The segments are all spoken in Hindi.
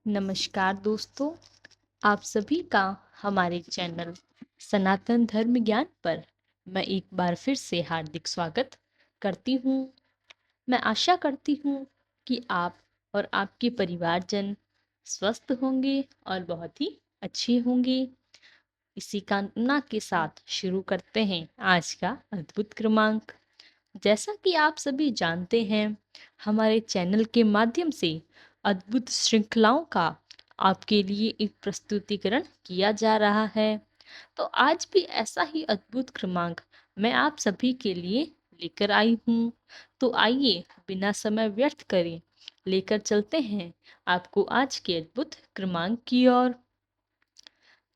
नमस्कार दोस्तों, आप सभी का हमारे चैनल सनातन धर्म ज्ञान पर मैं एक बार फिर से हार्दिक स्वागत करती हूँ। मैं आशा करती हूँ कि आप और आपके परिवारजन स्वस्थ होंगे और बहुत ही अच्छे होंगे। इसी कामना के साथ शुरू करते हैं आज का अद्भुत क्रमांक। जैसा कि आप सभी जानते हैं, हमारे चैनल के माध्यम से अद्भुत श्रृंखलाओं का आपके लिए एक प्रस्तुतिकरण किया जा रहा है। तो आज भी ऐसा ही अद्भुत क्रमांक मैं आप सभी के लिए लेकर आई हूँ। तो आइए बिना समय व्यर्थ करें लेकर चलते हैं आपको आज के अद्भुत क्रमांक की ओर।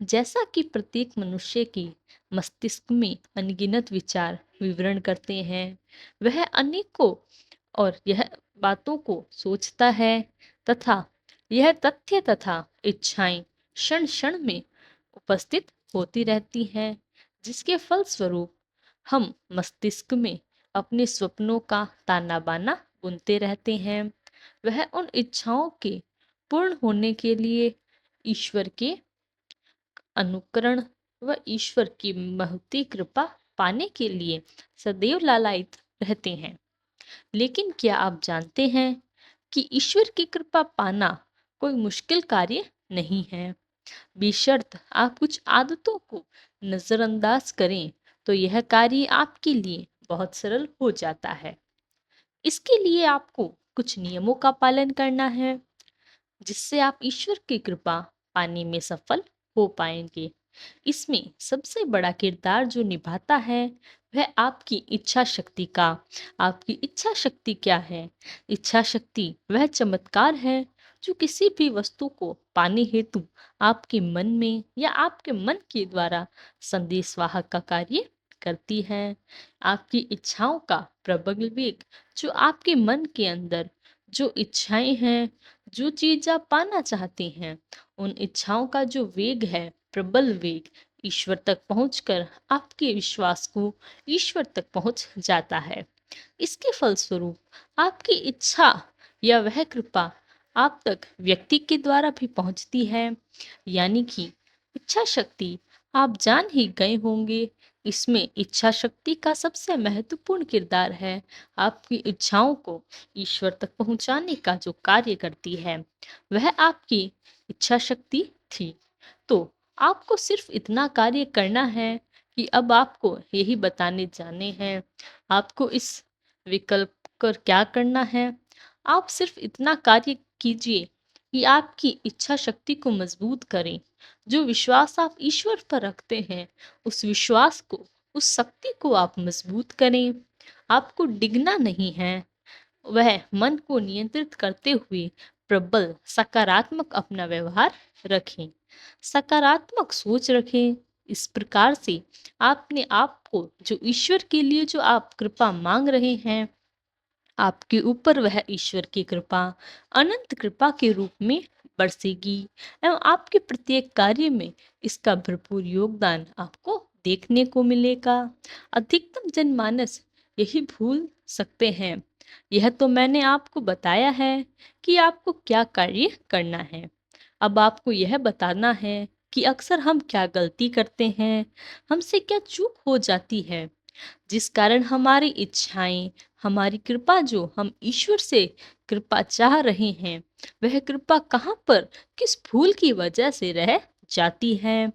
जैसा कि प्रत्येक मनुष्य की मस्तिष्क में अनगिनत विचार विवरण करते हैं, वह अनेकों और यह बातों को सोचता है तथा यह तथ्य तथा इच्छाएं क्षण क्षण में उपस्थित होती रहती हैं, जिसके फलस्वरूप हम मस्तिष्क में अपने स्वप्नों का ताना बाना बुनते रहते हैं। वह उन इच्छाओं के पूर्ण होने के लिए ईश्वर के अनुकरण व ईश्वर की महती कृपा पाने के लिए सदैव लालायित रहते हैं। लेकिन क्या आप जानते हैं कि ईश्वर की कृपा पाना कोई मुश्किल कार्य नहीं है। बेशर्त आप कुछ आदतों को नजरअंदाज करें तो यह कार्य आपके लिए बहुत सरल हो जाता है। इसके लिए आपको कुछ नियमों का पालन करना है, जिससे आप ईश्वर की कृपा पाने में सफल हो पाएंगे। इसमें सबसे बड़ा किरदार जो निभाता है वह आपकी इच्छा शक्ति का। आपकी इच्छा शक्ति क्या है? इच्छा शक्ति वह चमत्कार है जो किसी भी वस्तु को पाने हेतु आपके मन में या आपके मन के द्वारा संदेशवाहक का कार्य करती है। आपकी इच्छाओं का प्रबल वेग जो आपके मन के अंदर जो इच्छाएं हैं, जो चीज आप पाना चाहते हैं, उन इच्छाओं का जो वेग है, प्रबल वेग, ईश्वर तक पहुंचकर आपके विश्वास को ईश्वर तक पहुंच जाता है। इसके फलस्वरूप आपकी इच्छा या वह कृपा आप तक व्यक्ति के द्वारा भी पहुंचती है। यानी कि इच्छा शक्ति आप जान ही गए होंगे, इसमें इच्छा शक्ति का सबसे महत्वपूर्ण किरदार है आपकी इच्छाओं को ईश्वर तक पहुंचाने का जो कार्य करती है, वह आपकी इच्छा शक्ति थी। तो आपको सिर्फ इतना कार्य करना है कि अब आपको यही बताने जाने हैं आपको इस विकल्प कर क्या करना है। आप सिर्फ इतना कार्य कीजिए कि आपकी इच्छा शक्ति को मजबूत करें। जो विश्वास आप ईश्वर पर रखते हैं, उस विश्वास को, उस शक्ति को आप मजबूत करें। आपको डिगना नहीं है। वह मन को नियंत्रित करते हुए प्रबल सकारात्मक अपना व्यवहार रखें, सकारात्मक सोच रखें। इस प्रकार से आपने आप को जो ईश्वर के लिए जो आप कृपा मांग रहे हैं, आपके ऊपर वह ईश्वर की कृपा अनंत कृपा के रूप में बरसेगी एवं आपके प्रत्येक कार्य में इसका भरपूर योगदान आपको देखने को मिलेगा। अधिकतम जनमानस यही भूल सकते हैं। यह तो मैंने आपको बताया है कि आपको क्या कार्य करना है। अब आपको यह बताना है कि अक्सर हम क्या गलती करते हैं, हमसे क्या चूक हो जाती है, जिस कारण हमारी इच्छाएं, हमारी कृपा जो हम ईश्वर से कृपा चाह रहे हैं, वह कृपा कहाँ पर किस भूल की वजह से रह जाती है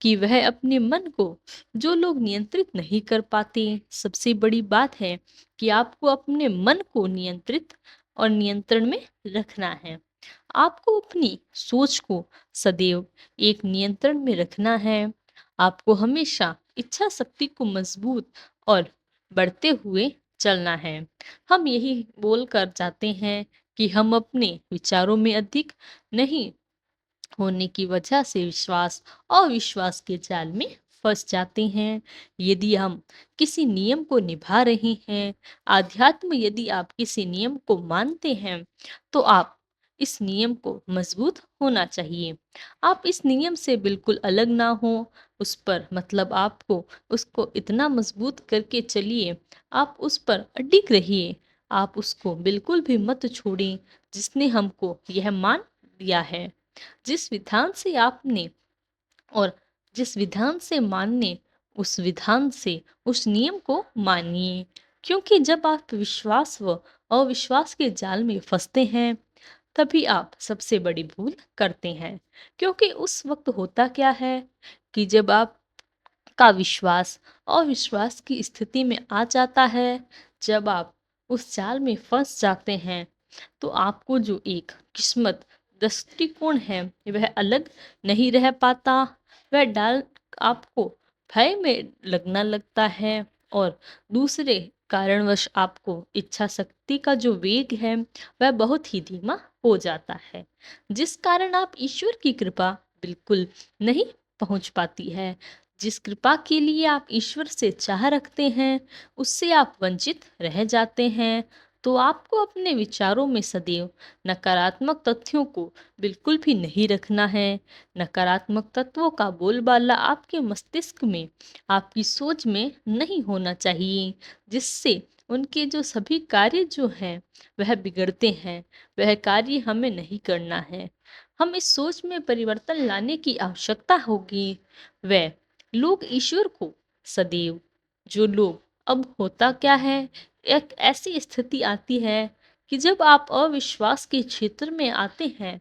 कि वह अपने मन को जो लोग नियंत्रित नहीं कर पाते। सबसे बड़ी बात है कि आपको अपने मन को नियंत्रित और नियंत्रण में रखना है। आपको अपनी सोच को सदैव एक नियंत्रण में रखना है। आपको हमेशा इच्छा शक्ति को मजबूत और बढ़ते हुए चलना है। हम यही बोल कर जाते हैं कि हम अपने विचारों में अधिक नहीं होने की वजह से विश्वास और विश्वास के जाल में फंस जाते हैं। यदि हम किसी नियम को निभा रहे हैं, आध्यात्म यदि आप किसी नियम को मानते हैं, तो आप इस नियम को मजबूत होना चाहिए। आप इस नियम से बिल्कुल अलग ना हो, उस पर मतलब आपको उसको इतना मजबूत करके चलिए, आप उस पर अडिग रहिए, आप उसको बिल्कुल भी मत छोड़ें जिसने हमको यह मान दिया है। जिस विधान से आपने और जिस विधान से मानने, उस विधान से उस नियम को मानिए। क्योंकि जब आप विश्वास व अविश्वास के जाल में फंसते हैं, तभी आप सबसे बड़ी भूल करते हैं। क्योंकि उस वक्त होता क्या है कि जब आप का विश्वास अविश्वास की स्थिति में आ जाता है, जब आप उस जाल में फंस जाते हैं, तो आपको जो एक किस्मत दृष्टिकोण है वह अलग नहीं रह पाता। वह डाल आपको भय में लगना लगता है, और दूसरे कारणवश आपको इच्छा शक्ति का जो वेग है वह बहुत ही धीमा हो जाता है, जिस कारण आप ईश्वर की कृपा बिल्कुल नहीं पहुंच पाती है। जिस कृपा के लिए आप ईश्वर से चाह रखते हैं, उससे आप वंचित रह जाते हैं। तो आपको अपने विचारों में सदैव नकारात्मक तथ्यों को बिल्कुल भी नहीं रखना है। नकारात्मक तत्वों का बोलबाला आपके मस्तिष्क में, आपकी सोच में नहीं होना चाहिए, जिससे उनके जो सभी कार्य जो हैं वह बिगड़ते हैं। वह कार्य हमें नहीं करना है। हम इस सोच में परिवर्तन लाने की आवश्यकता होगी। वह लोग ईश्वर को सदैव, जो लोग, अब होता क्या है, एक ऐसी स्थिति आती है कि जब आप अविश्वास के क्षेत्र में आते हैं,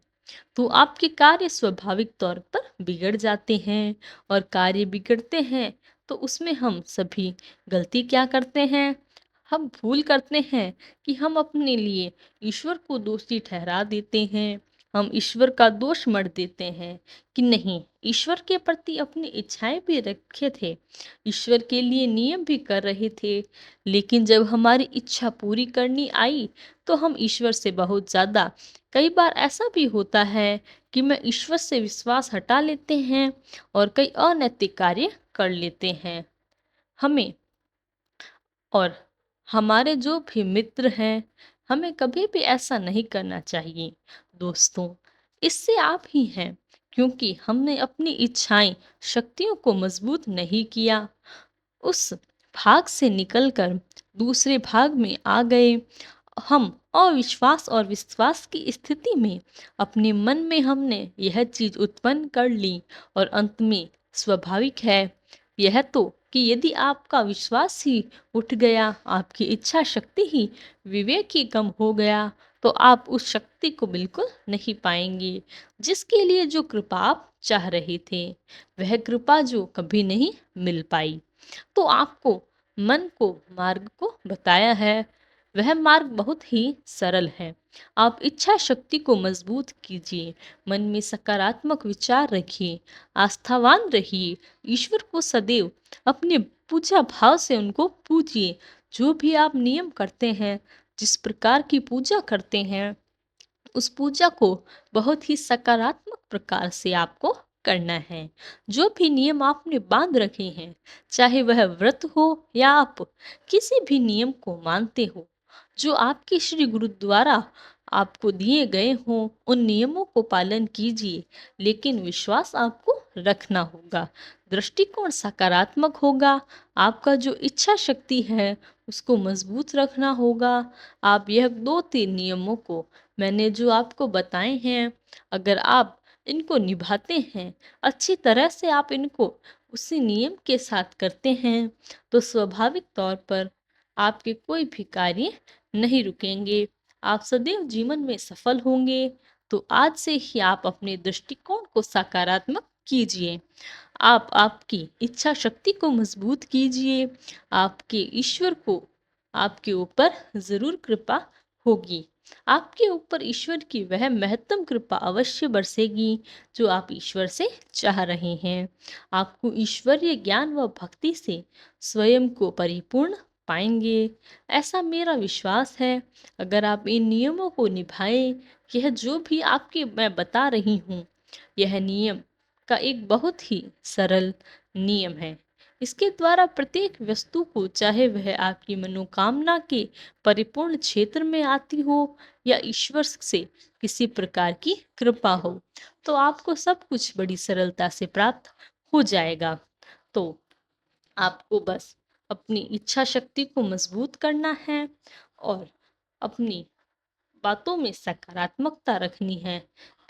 तो आपके कार्य स्वाभाविक तौर पर बिगड़ जाते हैं। और कार्य बिगड़ते हैं तो उसमें हम सभी गलती क्या करते हैं, हम भूल करते हैं कि हम अपने लिए ईश्वर को दोषी ठहरा देते हैं। हम ईश्वर का दोष मढ़ देते हैं कि नहीं, ईश्वर के प्रति अपनी इच्छाएं भी रखे थे, ईश्वर के लिए नियम भी कर रहे थे, लेकिन जब हमारी इच्छा पूरी करनी आई तो हम ईश्वर से बहुत ज़्यादा, कई बार ऐसा भी होता है कि मैं ईश्वर से विश्वास हटा लेते हैं और कई अनैतिक कार्य कर लेते हैं। हमें और हमारे जो भी मित्र हैं, हमें कभी भी ऐसा नहीं करना चाहिए। दोस्तों, इससे आप ही हैं, क्योंकि हमने अपनी इच्छाएं, शक्तियों को मजबूत नहीं किया। उस भाग से निकलकर दूसरे भाग में आ गए। हम अविश्वास और विश्वास की स्थिति में अपने मन में हमने यह चीज उत्पन्न कर ली, और अंत में स्वाभाविक है यह तो कि यदि आपका विश्वास ही उठ गया, आपकी इच्छा शक्ति ही, विवेक ही कम हो गया, तो आप उस शक्ति को बिल्कुल नहीं पाएंगे, जिसके लिए जो कृपा आप चाह रहे थे, वह कृपा जो कभी नहीं मिल पाई। तो आपको मन को मार्ग को बताया है। वह मार्ग बहुत ही सरल है। आप इच्छा शक्ति को मजबूत कीजिए, मन में सकारात्मक विचार रखिए, आस्थावान रहिए, ईश्वर को सदैव अपने पूजा भाव से उनको पूजिए। जो भी आप नियम करते हैं, जिस प्रकार की पूजा करते हैं, उस पूजा को बहुत ही सकारात्मक प्रकार से आपको करना है। जो भी नियम आपने बांध रखे हैं, चाहे वह व्रत हो या आप किसी भी नियम को मानते हो, जो आपके श्री गुरु द्वारा आपको दिए गए हों, उन नियमों को पालन कीजिए। लेकिन विश्वास आपको रखना होगा, दृष्टिकोण सकारात्मक होगा, आपका जो इच्छा शक्ति है उसको मजबूत रखना होगा। आप यह 2-3 नियमों को, मैंने जो आपको बताए हैं, अगर आप इनको निभाते हैं, अच्छी तरह से आप इनको उसी नियम के साथ करते हैं, तो स्वाभाविक तौर पर आपके कोई भी कार्य नहीं रुकेंगे। आप सदैव जीवन में सफल होंगे। तो आज से ही आप अपने दृष्टिकोण को सकारात्मक कीजिए। आप आपकी इच्छा शक्ति को मजबूत कीजिए। आपके ईश्वर को, आपके ऊपर जरूर कृपा होगी। आपके ऊपर ईश्वर की वह महत्तम कृपा अवश्य बरसेगी जो आप ईश्वर से चाह रहे हैं। आपको ईश्वरीय ज्ञान व भक्ति से स्वयं को परिपूर्ण पाएंगे, ऐसा मेरा विश्वास है। अगर आप इन नियमों को निभाएं, यह जो भी आपके मैं बता रही हूँ, यह नियम का एक बहुत ही सरल नियम है। इसके द्वारा प्रत्येक वस्तु को, चाहे वह आपकी मनोकामना के परिपूर्ण क्षेत्र में आती हो या ईश्वर से किसी प्रकार की कृपा हो, तो आपको सब कुछ बड़ी सरलता से प्राप्त हो जाएगा। तो आपको बस अपनी इच्छा शक्ति को मजबूत करना है और अपनी बातों में सकारात्मकता रखनी है।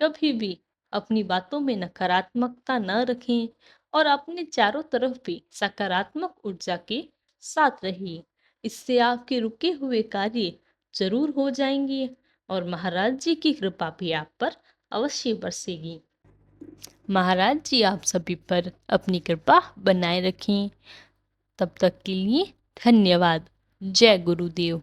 कभी भी अपनी बातों में नकारात्मकता न रखें और अपने चारों तरफ भी सकारात्मक ऊर्जा के साथ रहिए। इससे आपके रुके हुए कार्य जरूर हो जाएंगे और महाराज जी की कृपा भी आप पर अवश्य बरसेगी। महाराज जी आप सभी पर अपनी कृपा बनाए रखें। तब तक के लिए धन्यवाद। जय गुरुदेव।